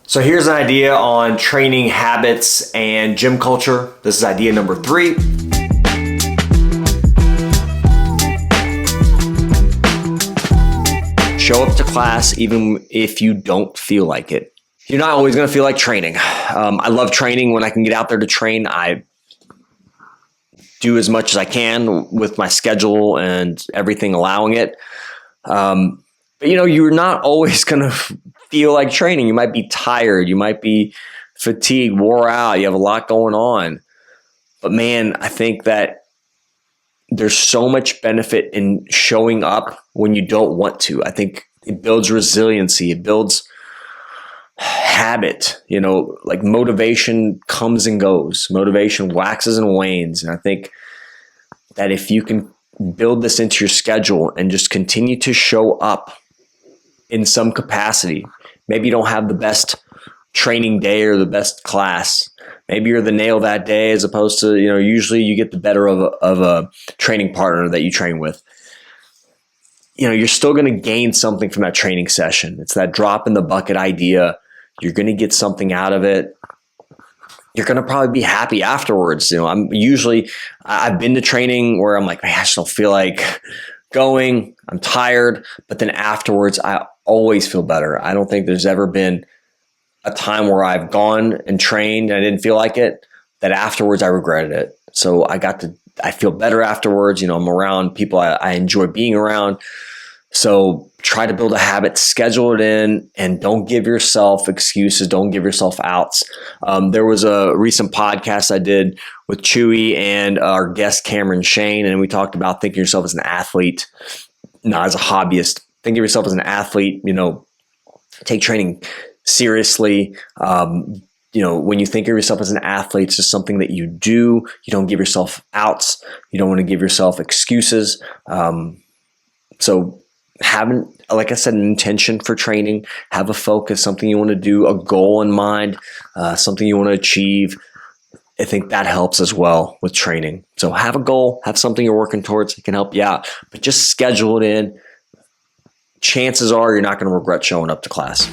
So here's an idea on training habits and gym culture. This is idea number 3. Show up to class even if you don't feel like it. You're not always going to feel like training. I love training. When I can get out there to train, I do as much as I can with my schedule and everything allowing it. But you're not always going to feel like training. You might be tired. You might be fatigued, wore out. You have a lot going on. But man, I think that there's so much benefit in showing up when you don't want to. I think it builds resiliency. It builds habit. Like motivation comes and goes. Motivation waxes and wanes. And I think that if you can build this into your schedule and just continue to show up in some capacity, maybe you don't have the best training day or the best class. Maybe you're the nail that day as opposed to, usually you get the better of a training partner that you train with. You're still going to gain something from that training session. It's that drop in the bucket idea. You're going to get something out of it. You're going to probably be happy afterwards. I've been to training where I'm like, man, I just don't feel like going. I'm tired. But then afterwards, I always feel better. I don't think there's ever been a time where I've gone and trained and I didn't feel like it, that afterwards I regretted it. So I feel better afterwards. I'm around people I enjoy being around. So try to build a habit, schedule it in, and don't give yourself excuses. Don't give yourself outs. There was a recent podcast I did with Chewy and our guest Cameron Shane, and we talked about thinking of yourself as an athlete, not as a hobbyist. Think of yourself as an athlete. Take training seriously. When you think of yourself as an athlete, it's just something that you do. You don't give yourself outs. You don't want to give yourself excuses. So having, like I said, an intention for training, have a focus, something you want to do, a goal in mind, something you want to achieve. I think that helps as well with training. So have a goal, have something you're working towards. It can help you out, but just schedule it in. Chances are you're not going to regret showing up to class.